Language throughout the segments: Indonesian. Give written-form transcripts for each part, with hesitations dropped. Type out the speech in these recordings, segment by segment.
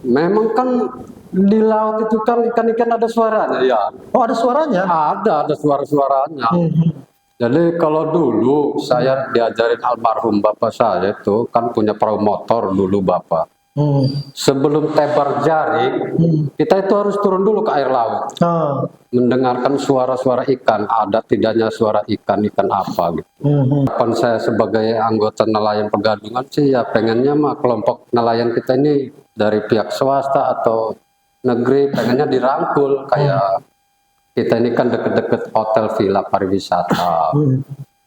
Memang kan di laut itu kan ikan-ikan ada suaranya ya. Oh, ada suaranya? Ada suara-suaranya. Jadi kalau dulu saya diajarin almarhum bapak saya itu kan punya perahu motor dulu bapak. Sebelum tebar jaring, kita itu harus turun dulu ke air laut. Mendengarkan suara-suara ikan, ada tidaknya suara ikan apa gitu. Kapan saya sebagai anggota nelayan Pegadungan sih ya pengennya mah kelompok nelayan kita ini dari pihak swasta atau negeri pengennya dirangkul kayak kita ini kan deket-deket hotel villa pariwisata.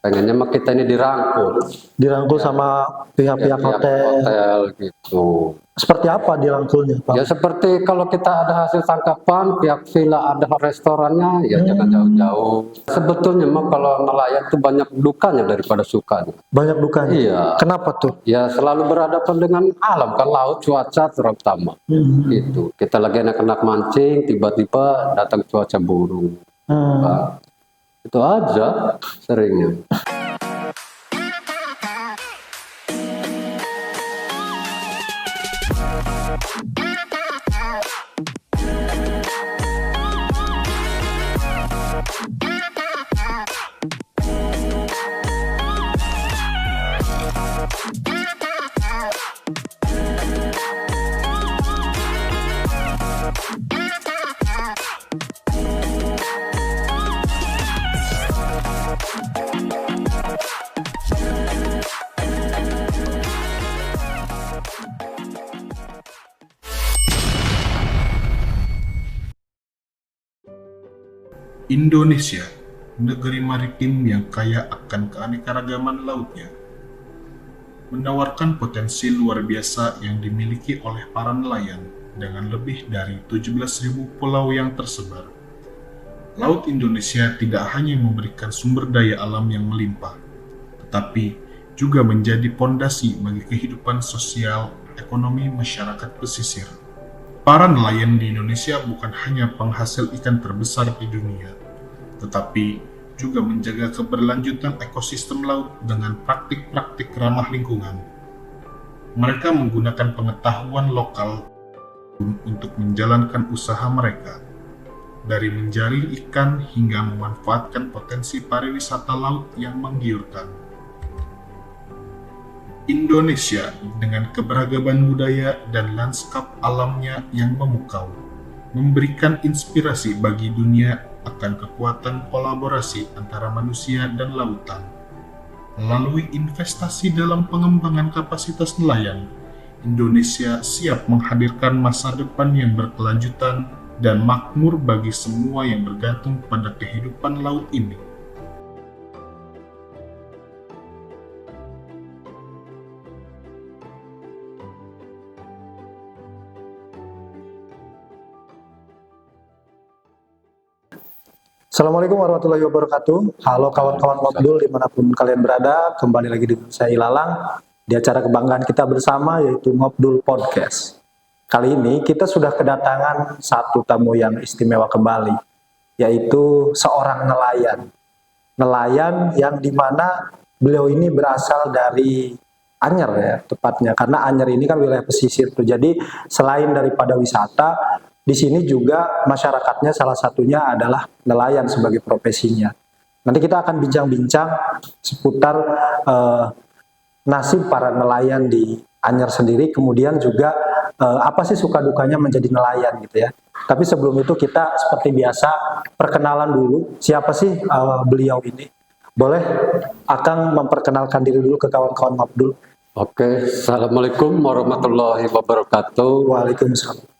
Pengennya mah kita ini dirangkul sama pihak-pihak hotel gitu. Seperti apa dirangkulnya, Pak? Ya seperti kalau kita ada hasil tangkapan, pihak villa ada restorannya, ya jangan jauh-jauh. Sebetulnya mah kalau nelayan itu banyak dukanya daripada sukanya. Banyak dukanya? Iya. Kenapa tuh? Ya selalu berhadapan dengan alam, kan laut, cuaca terutama. Gitu. Kita lagi enak-enak mancing, tiba-tiba datang cuaca buruk. Nah, itu aja seringnya. Indonesia, negeri maritim yang kaya akan keanekaragaman lautnya, menawarkan potensi luar biasa yang dimiliki oleh para nelayan dengan lebih dari 17.000 pulau yang tersebar. Laut Indonesia tidak hanya memberikan sumber daya alam yang melimpah, tetapi juga menjadi pondasi bagi kehidupan sosial ekonomi masyarakat pesisir. Para nelayan di Indonesia bukan hanya penghasil ikan terbesar di dunia, tetapi juga menjaga keberlanjutan ekosistem laut dengan praktik-praktik ramah lingkungan. Mereka menggunakan pengetahuan lokal untuk menjalankan usaha mereka, dari menjaring ikan hingga memanfaatkan potensi pariwisata laut yang menggiurkan. Indonesia dengan keberagaman budaya dan lanskap alamnya yang memukau, memberikan inspirasi bagi dunia akan kekuatan kolaborasi antara manusia dan lautan. Melalui investasi dalam pengembangan kapasitas nelayan, Indonesia siap menghadirkan masa depan yang berkelanjutan dan makmur bagi semua yang bergantung pada kehidupan laut ini. Assalamualaikum warahmatullahi wabarakatuh. Halo kawan-kawan Ngobdul dimanapun kalian berada, kembali lagi dengan saya Ilalang di acara kebanggaan kita bersama yaitu Ngobdul Podcast. Kali ini kita sudah kedatangan satu tamu yang istimewa kembali, yaitu seorang nelayan. Nelayan yang dimana beliau ini berasal dari Anyer ya tepatnya, karena Anyer ini kan wilayah pesisir tuh. Jadi selain daripada wisata, di sini juga masyarakatnya salah satunya adalah nelayan sebagai profesinya. Nanti kita akan bincang-bincang seputar nasib para nelayan di Anyer sendiri, kemudian juga apa sih suka dukanya menjadi nelayan gitu ya. Tapi sebelum itu kita seperti biasa perkenalan dulu, siapa sih beliau ini? Boleh Akang memperkenalkan diri dulu ke kawan-kawan Ngobdul. Oke, Assalamualaikum warahmatullahi wabarakatuh. Waalaikumsalam.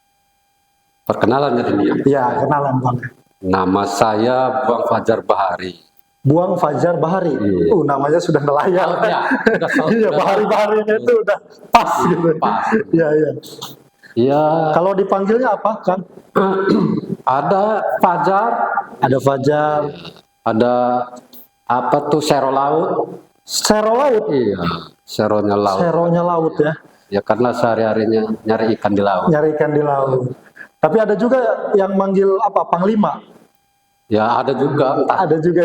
Perkenalan jadi dia. Ya, kenalan Bang. Nama saya Buang Fajar Bahari. Buang Fajar Bahari. Iya. Namanya sudah nelayan. Iya, Bahari-baharinya itu udah pas gitu. Pas. Iya, iya. Iya. Kalau dipanggilnya apa, Kang? Ada Fajar, Ada Fajar, ada apa tuh sero laut. Sero laut. Iya, seronya laut. Seronya laut ya. Ya karena sehari-harinya nyari ikan di laut. Nyari ikan di laut. Tapi ada juga yang manggil apa? Panglima. Ya ada juga. Entah. Ada juga.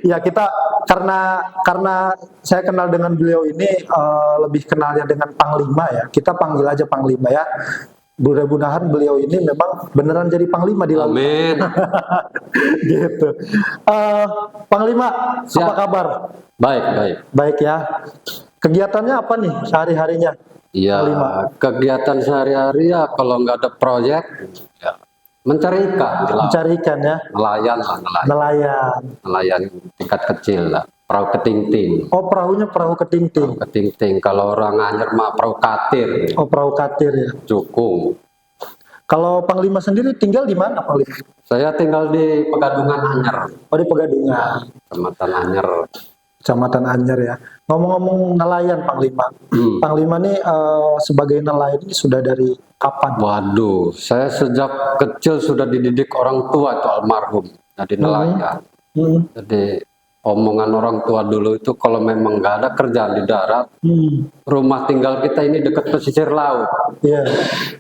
Ya kita karena saya kenal dengan beliau ini lebih kenalnya dengan Panglima ya. Kita panggil aja Panglima ya. Mudah-mudahan beliau ini memang beneran jadi Panglima di laut. Amin. Gitu. Panglima, Siap. apa kabar? Baik, baik. Baik ya. Kegiatannya apa nih sehari-harinya? Ya, Panglima. kegiatan sehari-hari ya kalau nggak ada proyek, ya, mencari ikan di laut. Mencari ikan ya, Nelayan lah, nelayan. nelayan. Nelayan tingkat kecil lah. Perahu ketingting. Oh, perahunya perahu ketingting. Ketingting. Kalau orang Anyer mah perahu katir. Oh, perahu katir ya. Cukung. Kalau Panglima sendiri tinggal di mana, Panglima? Saya tinggal di Pegadungan Anyer. Oh, di Pegadungan, Kecamatan Anyer. Kecamatan Anyer ya. Ngomong-ngomong nelayan, Panglima. Panglima nih sebagai nelayan ini sudah dari kapan? Waduh, saya sejak kecil sudah dididik orang tua itu almarhum. Jadi nelayan. Hmm. Jadi omongan orang tua dulu itu kalau memang nggak ada kerjaan di darat, rumah tinggal kita ini dekat pesisir laut. Iya.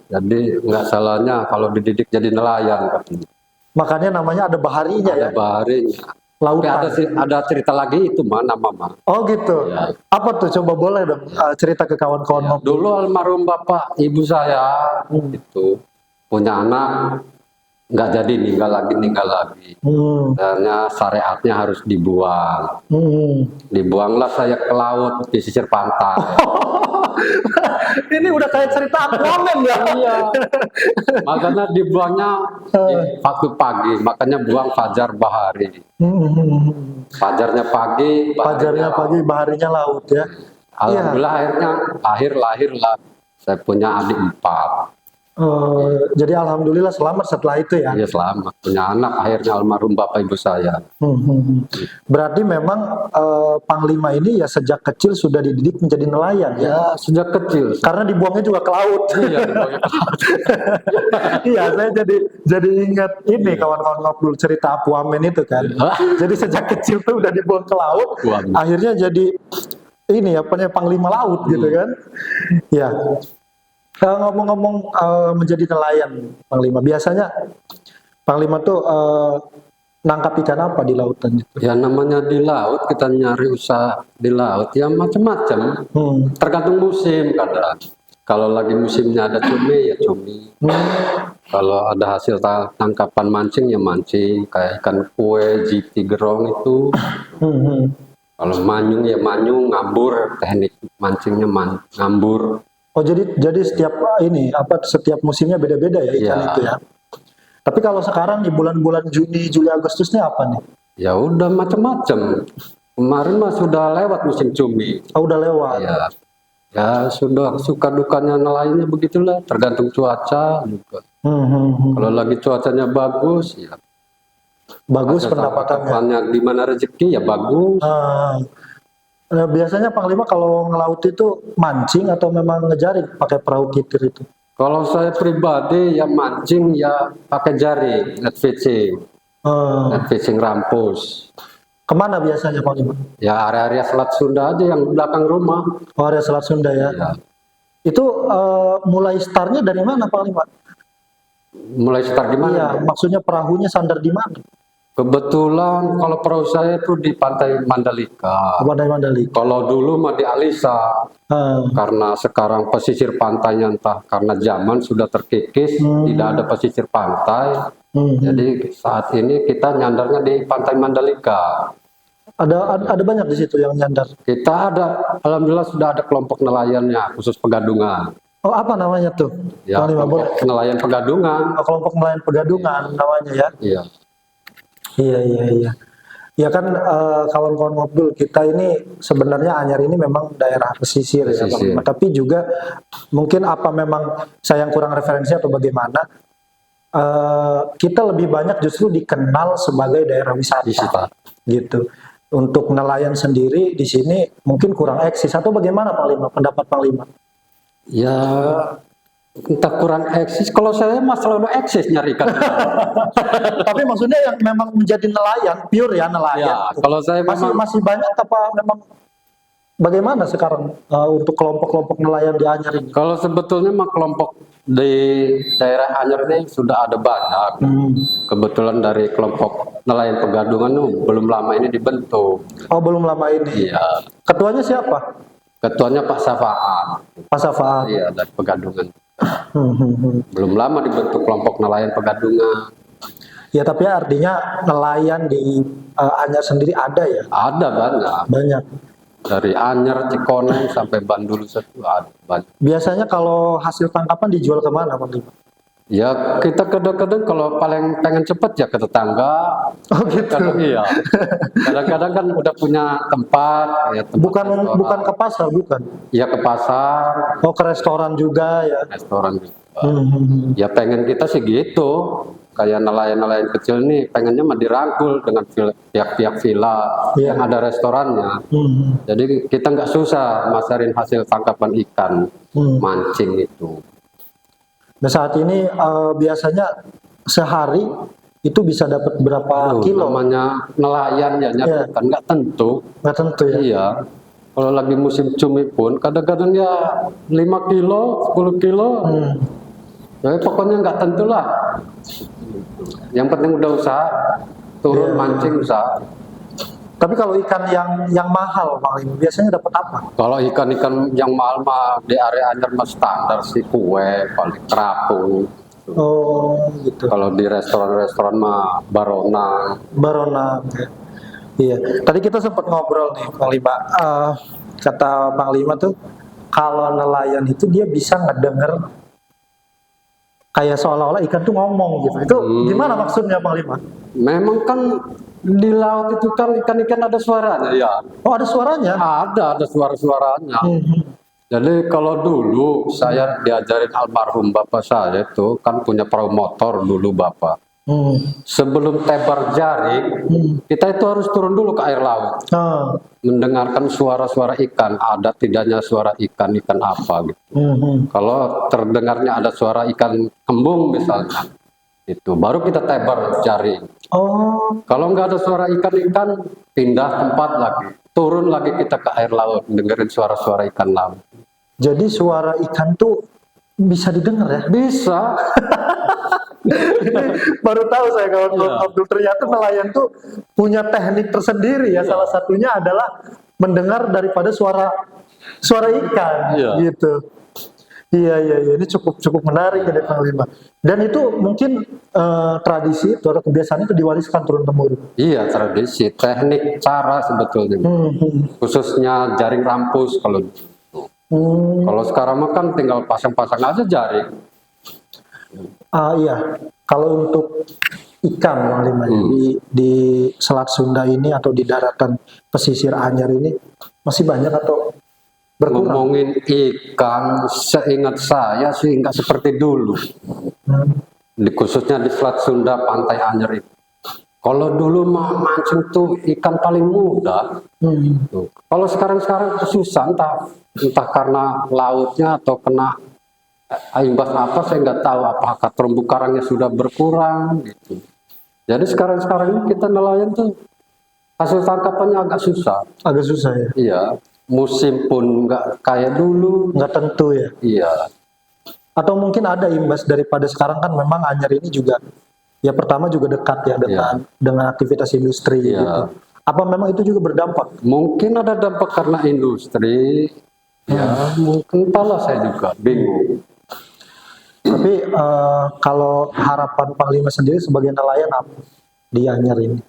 Jadi nggak salahnya kalau dididik jadi nelayan katanya. Makanya namanya ada baharinya ya. Ada baharinya. Tapi Lautan. ada cerita lagi itu mana mama. Oh gitu. Ya. Apa tuh? Coba boleh dong cerita ke kawan-kawan. Dulu almarhum bapak ibu saya itu punya anak nggak jadi ninggal lagi. Karena syariatnya harus dibuang. Dibuanglah saya ke laut di pesisir pantai. Ini udah kayak cerita Aquaman ya. Iya. Makanya dibuangnya di waktu pagi, makanya buang fajar bahari. Fajarnya pagi, Pajarnya pagi, baharinya laut ya. Alhamdulillah akhirnya lahirlah. Saya punya adik 4. Jadi alhamdulillah selamat setelah itu ya. Dia selamat punya anak akhirnya almarhum bapak ibu saya. Berarti memang Panglima ini ya sejak kecil sudah dididik menjadi nelayan ya. Ya sejak kecil. Karena dibuangnya juga ke laut. Iya, dibuangnya ke laut. Iya, saya jadi ingat ini kawan-kawan ngobrol cerita Aquaman itu kan. Jadi sejak kecil tuh udah dibuang ke laut, Aquaman. akhirnya jadi ini apa namanya Panglima laut gitu kan. Ya. Ngomong-ngomong menjadi nelayan Panglima, biasanya Panglima tuh nangkap ikan apa di lautan itu? Ya namanya di laut kita nyari usaha di laut ya macam-macam. Tergantung musim kadang. Kalau lagi musimnya ada cumi ya cumi. Kalau ada hasil tangkapan mancing ya mancing kayak ikan kue, jiti, gerong itu. Kalau manyung ya manyung, ngambur teknik mancingnya ngambur. Oh jadi setiap setiap musimnya beda-beda ya ikan Ya. itu ya. Tapi kalau sekarang di bulan-bulan Juni, Juli, Agustusnya apa nih? Ya udah macam-macam. Kemarin mah sudah lewat musim cumi. Oh, udah lewat. Ya sudah suka dukanya nelayannya begitulah, tergantung cuaca juga. Kalau lagi cuacanya bagus, ya Bagus ada pendapatannya. tangkapannya di mana rezeki ya bagus. Biasanya Panglima kalau ngelaut itu mancing atau memang ngejaring pakai perahu kitir itu? Kalau saya pribadi ya mancing ya pakai jaring, net fishing rampus. Kemana biasanya Panglima? Ya area-area Selat Sunda aja yang belakang rumah. Oh, area Selat Sunda ya. Ya. Itu mulai startnya dari mana Panglima? Mulai start di mana? Iya, maksudnya perahunya sandar di mana? Kebetulan kalau perahu saya itu di Pantai Mandalika. Pandai Mandalika. Kalau dulu mah di Alisa. Karena sekarang pesisir pantainya entah karena zaman sudah terkikis, tidak ada pesisir pantai. Jadi saat ini kita nyandarnya di Pantai Mandalika. Ada banyak di situ yang nyandar. Kita ada, alhamdulillah sudah ada kelompok nelayannya khusus Pegadungan. Oh, apa namanya tuh? Ya, Panglima boleh. kelompok nelayan Pegadungan. Oh, kelompok nelayan Pegadungan namanya ya. Iya. Iya. Ya kan kawan-kawan ngobrol kita ini sebenarnya Anyer ini memang daerah pesisir ya Panglima. Tapi juga mungkin apa memang saya yang kurang referensi atau bagaimana kita lebih banyak justru dikenal sebagai daerah wisata. Gitu. Untuk nelayan sendiri di sini mungkin kurang eksis atau bagaimana Panglima? Pendapat Panglima? Ya entah kurang eksis, kalau saya mah selalu eksis nyarikan. Tapi maksudnya yang memang menjadi nelayan, pure ya nelayan. Ya, kalau saya masih banyak apa memang bagaimana sekarang untuk kelompok-kelompok nelayan di Anyer ini? Kalau sebetulnya mah kelompok di daerah Anyer ini sudah ada banyak. Kebetulan dari kelompok nelayan Pegadungan tuh belum lama ini dibentuk. Oh, belum lama ini. Iya. Ketuanya siapa? Ketuanya Pak Safaat. Pak Safaat. Iya, dari Pegadungan. Hmm, hmm, hmm. Belum lama dibentuk kelompok nelayan Pegadungan. Ya, tapi artinya nelayan di Anyer sendiri ada ya? Ada banyak. Banyak. Dari Anyer, Cikoneng sampai Bandulu itu ada banyak. Biasanya kalau hasil tangkapan dijual kemana, Bang Lima? Ya kita kadang-kadang kalau paling pengen cepet ya ke tetangga. Oh gitu. Iya. Kadang-kadang kan udah punya tempat. Ya, tempat Bukan restoran. bukan ke pasar, bukan. Ya ke pasar, Oh, ke restoran juga ya. restoran juga. Hmm. Ya pengen kita sih gitu. Kayak nelayan-nelayan kecil nih pengennya mah dirangkul dengan pihak-pihak villa Iya. yang ada restorannya. Jadi kita nggak susah masarin hasil tangkapan ikan mancing itu. Nah, saat ini biasanya sehari itu bisa dapat berapa kilo? Namanya nelayan ya nyari ikan nggak tentu. Nggak tentu ya. Iya. Kalau lagi musim cumi pun kadang-kadang ya 5 kilo, 10 kilo. Ya pokoknya nggak tentu lah. Yang penting udah usaha, turun mancing usaha. Tapi kalau ikan yang mahal, Bang Lima, biasanya dapat apa? Kalau ikan-ikan yang mahal mah di area Anyer mah standar sih, kue, paling terapung. Oh, gitu. Kalau di restoran-restoran mah barona. Barona. Ya. Iya. Tadi kita sempat ngobrol nih, Bang Lima. Kata Bang Lima tuh, kalau nelayan itu dia bisa ngedenger kayak seolah-olah ikan tuh ngomong gitu. Itu gimana maksudnya, Bang Lima? Memang kan di laut itu kan ikan-ikan ada suaranya ya. Oh, ada suaranya? Ada suara-suaranya. Jadi kalau dulu saya diajarin almarhum bapak saya itu kan punya perahu motor dulu bapak. Sebelum tebar jaring, kita itu harus turun dulu ke air laut. Mendengarkan suara-suara ikan, ada tidaknya suara ikan apa gitu. Kalau terdengarnya ada suara ikan kembung misalnya, itu baru kita tebar jaring. Oh, Kalau nggak ada suara ikan-ikan, pindah tempat lagi, turun lagi kita ke air laut, dengerin suara-suara ikan laut. jadi suara ikan tuh bisa didengar ya? Bisa. Baru tahu saya kawan Abdul, ternyata nelayan tuh punya teknik tersendiri ya. Salah satunya adalah mendengar daripada suara ikan gitu. Iya, ini cukup menarik ya Bang Lima. Dan itu mungkin tradisi atau kebiasaan itu diwariskan turun temurun. Iya, tradisi, teknik, cara sebetulnya. Khususnya jaring rampus kalau kalau sekarang mah kan tinggal pasang-pasang aja jaring. Iya, kalau untuk ikan Bang Lima di Selat Sunda ini atau di daratan pesisir Anyer ini masih banyak atau berkurang? Ngomongin ikan, seingat saya sih nggak seperti dulu. Khususnya di Selat Sunda, Pantai Anyer itu. Kalau dulu mah mancing tuh ikan paling mudah. Kalau sekarang susah, entah karena lautnya atau kena imbas apa saya nggak tahu, apakah terumbu karangnya sudah berkurang gitu. Jadi sekarang ini kita nelayan tuh hasil tangkapannya agak susah. Agak susah ya. Iya, musim pun nggak kayak dulu. Nggak tentu ya. Iya. Atau mungkin ada imbas daripada sekarang kan memang Anyer ini juga ya pertama juga dekat ya dengan aktivitas industri gitu. Apa memang itu juga berdampak? Mungkin ada dampak karena industri. Ya, mungkin entahlah, saya juga bingung. Tapi kalau harapan Panglima sendiri sebagai nelayan apa di Anyer ini?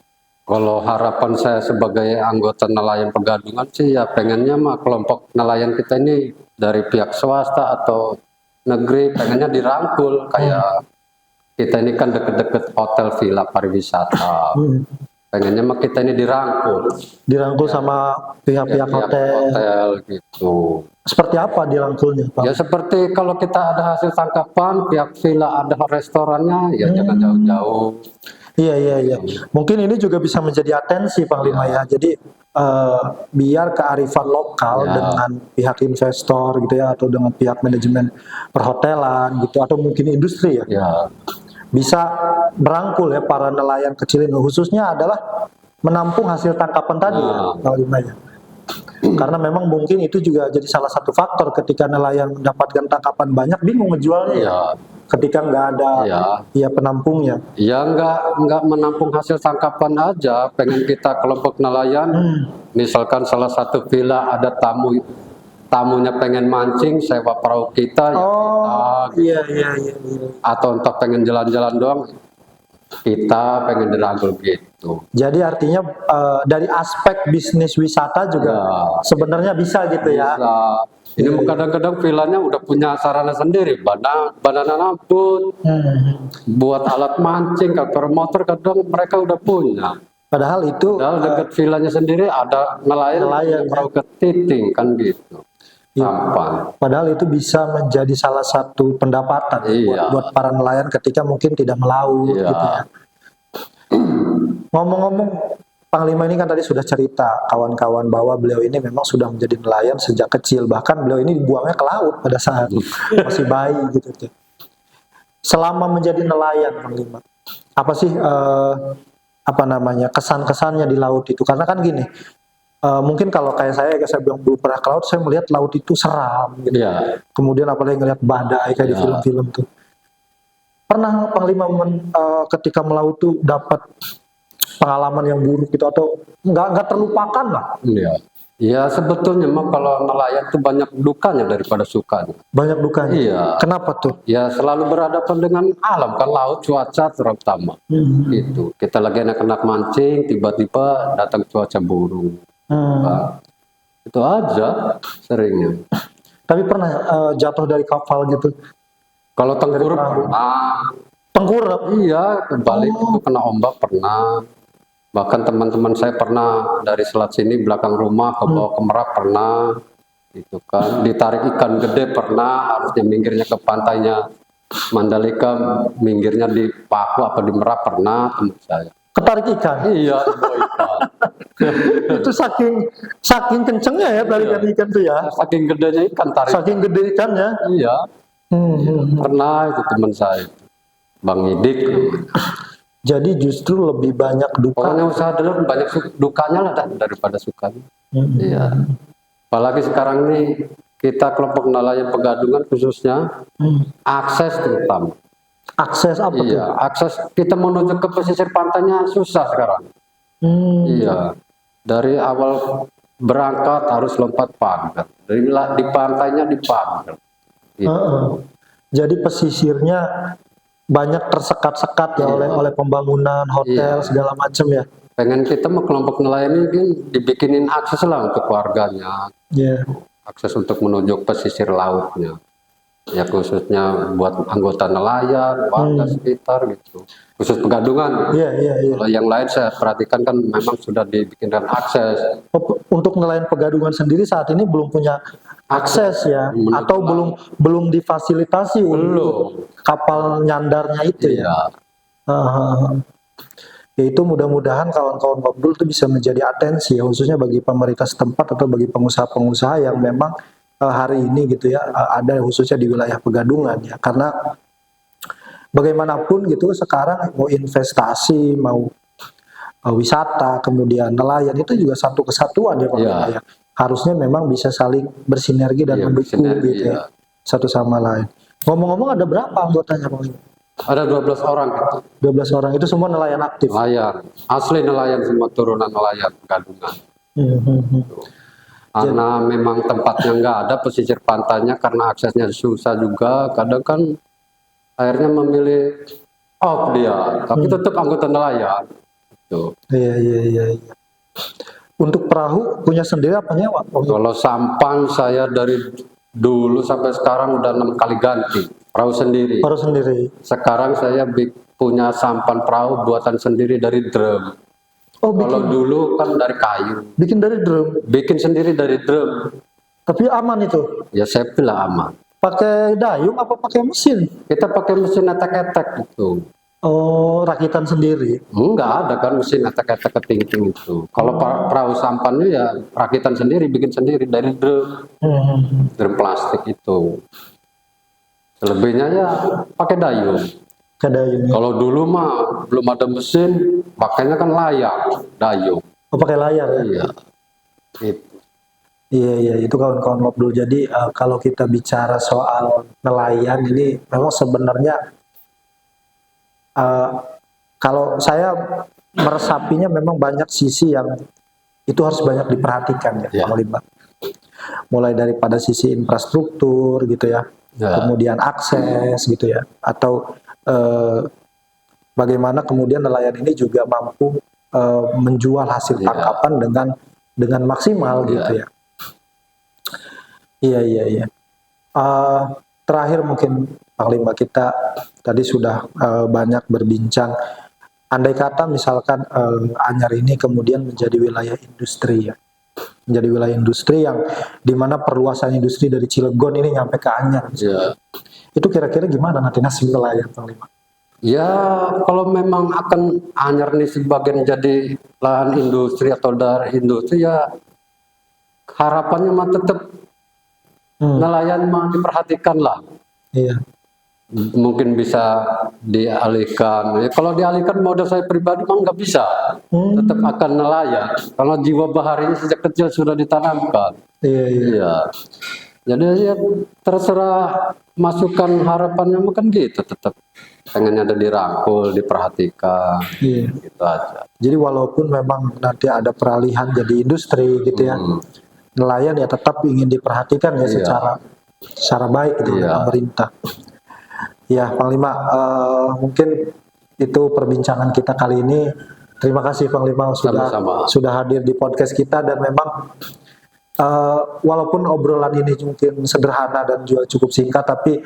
Kalau harapan saya sebagai anggota nelayan Pegadungan sih ya pengennya mah kelompok nelayan kita ini dari pihak swasta atau negeri pengennya dirangkul. Kayak kita ini kan deket-deket hotel villa pariwisata. Pengennya mah kita ini dirangkul sama pihak-pihak hotel gitu. Seperti apa dirangkulnya, Pak? Ya seperti kalau kita ada hasil tangkapan, pihak villa ada restorannya, ya jangan jauh-jauh. Iya. Mungkin ini juga bisa menjadi atensi Panglima ya. Jadi biar kearifan lokal dengan pihak investor gitu ya, atau dengan pihak manajemen perhotelan gitu, atau mungkin industri ya. Bisa merangkul ya para nelayan kecil ini, khususnya adalah menampung hasil tangkapan tadi ya, Panglima ya. Karena memang mungkin itu juga jadi salah satu faktor ketika nelayan mendapatkan tangkapan banyak, bingung ngejualnya ya. Iya, Ketika nggak ada iya. ya penampungnya. Ya nggak menampung hasil tangkapan aja, pengen kita kelompok nelayan, misalkan salah satu villa ada tamunya pengen mancing, sewa perahu kita, ya kita, Iya. atau entah pengen jalan-jalan doang, kita pengen dirangkul gitu. Jadi artinya dari aspek bisnis wisata juga Ya, sebenarnya bisa gitu ya. bisa. Ini kadang-kadang villanya udah punya sarana sendiri, banana boat, buat alat mancing, kapal motor kadang mereka udah punya. Padahal itu Padahal dekat villanya sendiri ada nelayan Nelayan, perahu ketiting kan gitu. Sampan. padahal itu bisa menjadi salah satu pendapatan Iya. buat para nelayan ketika mungkin tidak melaut Iya. gitu ya. Ngomong-ngomong, Panglima ini kan tadi sudah cerita kawan-kawan bahwa beliau ini memang sudah menjadi nelayan sejak kecil, bahkan beliau ini dibuangnya ke laut pada saat masih bayi gitu tuh. Selama menjadi nelayan, Panglima, apa sih apa namanya kesan-kesannya di laut itu? Karena kan gini, mungkin kalau kayak saya bilang belum pernah ke laut, saya melihat laut itu seram gitu. Iya. Kemudian apalagi ngelihat badai kayak di film-film tuh. Pernah Panglima ketika melaut tuh dapat pengalaman yang buruk gitu atau nggak terlupakan lah? Iya. Ya sebetulnya mah kalau nelayan tuh banyak dukanya daripada sukanya. Banyak dukanya. Iya. Kenapa tuh? Ya selalu berhadapan dengan alam kan, laut, cuaca terutama. Gitu. Kita lagi enak-enak mancing, tiba-tiba datang cuaca buruk. Nah, itu aja seringnya. Tapi pernah jatuh dari kapal gitu? Kalau tengkurap pernah. Tengkurap? Iya, kebalik itu kena ombak pernah. Bahkan teman-teman saya pernah dari selat sini belakang rumah ke bawah ke Merak pernah. Gitu kan. Ditarik ikan gede pernah, harusnya minggirnya ke pantainya Mandalika, minggirnya di Paku apa di Merak pernah teman saya. Ketarik ikan? Iya, bawa ikan. Itu saking kencengnya ya tarikan ikan tuh ya? Saking gedenya ikan tarik. Saking gede ikannya? Iya, pernah itu teman saya, Bang Idik. Jadi justru lebih banyak duka. Pokoknya usaha dulu banyak dukanya lah daripada sukanya. Iya. Apalagi sekarang nih kita kelompok nelayan Pegadungan khususnya akses terutama. Akses apa tuh? Iya, akses kita menuju ke pesisir pantainya susah sekarang. Iya. Dari awal berangkat harus lompat pagar. Di pantainya di pagar. Gitu. Jadi pesisirnya banyak tersekat-sekat ya oleh pembangunan hotel segala macam ya. Pengen kita mau kelompok nelayan ini kan dibikinin akses lah untuk warganya, akses untuk menuju pesisir lautnya, ya khususnya buat anggota nelayan, warga sekitar gitu, khusus Pegadungan. Kalau yang lain saya perhatikan kan memang sudah dibikinkan akses. Untuk nelayan Pegadungan sendiri saat ini belum punya akses ya, atau belum difasilitasi untuk kapal nyandarnya itu ya. Ya itu mudah-mudahan kawan-kawan Ngobdul itu bisa menjadi atensi ya, khususnya bagi pemerintah setempat atau bagi pengusaha-pengusaha yang memang hari ini gitu ya ada khususnya di wilayah Pegadungan ya, karena bagaimanapun gitu sekarang mau investasi mau wisata kemudian nelayan itu juga satu kesatuan ya Pak ya. Harusnya memang bisa saling bersinergi dan mendukung gitu ya satu sama lain. Ngomong-ngomong ada berapa anggotanya Pak? Ada 12 orang. 12 orang itu semua nelayan aktif. Nelayan, asli nelayan, semua turunan nelayan Pegadungan. Karena memang tempatnya nggak ada pesisir pantainya, karena aksesnya susah juga. Kadang kan akhirnya memilih dia, tapi tetap anggota nelayan. Gitu. Iya. Untuk perahu punya sendiri apa nyewa? Kalau sampan saya dari dulu sampai sekarang udah 6 kali ganti perahu sendiri. Perahu sendiri. Sekarang saya punya sampan perahu buatan sendiri dari drum. Kalau dulu kan dari kayu. Bikin dari drum. Bikin sendiri dari drum. Tapi aman itu? Ya saya bilang aman. Pakai dayung apa pakai mesin? Kita pakai mesin etek-etek gitu. Oh, rakitan sendiri? Enggak ada kan mesin etek-etek ketingting itu. Kalau perahu sampannya ya rakitan sendiri, bikin sendiri dari drum. Drum plastik itu. Selebihnya ya pakai dayung. Kalau dulu mah belum ada mesin, pakainya kan layar, dayung. Oh, pakai layar ya? Iya. Gitu. Iya, itu kawan-kawan ngobrol. Jadi kalau kita bicara soal nelayan ini memang sebenarnya eh, kalau saya meresapinya memang banyak sisi yang itu harus banyak diperhatikan ya, Ya. Bang Limba. Mulai daripada sisi infrastruktur gitu ya, Ya. kemudian akses gitu ya, atau bagaimana kemudian nelayan ini juga mampu menjual hasil Ya. tangkapan dengan maksimal Ya. gitu ya. Iya. Terakhir mungkin Panglima, kita tadi sudah banyak berbincang. Andai kata misalkan Anyar ini kemudian menjadi wilayah industri ya, menjadi wilayah industri yang dimana perluasan industri dari Cilegon ini nyampe ke Anyar. Ya. Itu kira-kira gimana nanti nasib nelayan, Panglima? Ya, kalau memang akan Anyar ini sebagian jadi lahan industri atau daerah industri, ya harapannya mah tetap nelayan mah diperhatikan lah. Iya. Mungkin bisa dialihkan. Ya, kalau dialihkan modal saya pribadi mah nggak bisa. Tetap akan nelayan. Kalau jiwa baharinya sejak kecil sudah ditanamkan. Iya. Iya. Jadi ya terserah masukan harapannya mah kan gitu, tetap pengennya ada dirangkul, diperhatikan. Iya. Gitu aja. Jadi walaupun memang nanti ada peralihan jadi industri gitu ya, nelayan ya tetap ingin diperhatikan ya Iya. secara baik gitu oleh Iya. pemerintah. Ya, Panglima, mungkin itu perbincangan kita kali ini. Terima kasih Panglima Sama-sama. sudah hadir di podcast kita, dan memang walaupun obrolan ini mungkin sederhana dan juga cukup singkat, tapi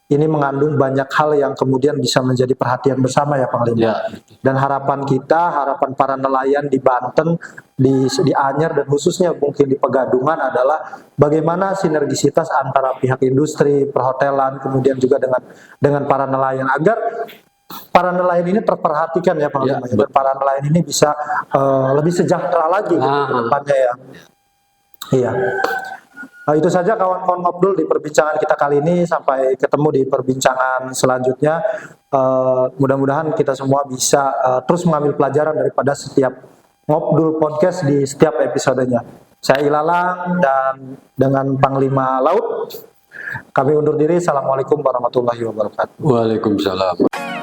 ini mengandung banyak hal yang kemudian bisa menjadi perhatian bersama ya Panglima. Ya. Dan harapan kita, harapan para nelayan di Banten, di Anyar, dan khususnya mungkin di Pegadungan adalah bagaimana sinergisitas antara pihak industri, perhotelan, kemudian juga dengan para nelayan, agar para nelayan ini terperhatikan ya Panglima, Ya, dan para nelayan ini bisa lebih sejahtera lagi gitu ke depannya ya. Iya. Itu saja kawan-kawan ngobrol di perbincangan kita kali ini. Sampai ketemu di perbincangan selanjutnya. Mudah-mudahan kita semua bisa terus mengambil pelajaran daripada setiap ngobrol podcast di setiap episodenya. Saya Ilalang, dan dengan Panglima Laut kami undur diri. Assalamualaikum warahmatullahi wabarakatuh. Waalaikumsalam.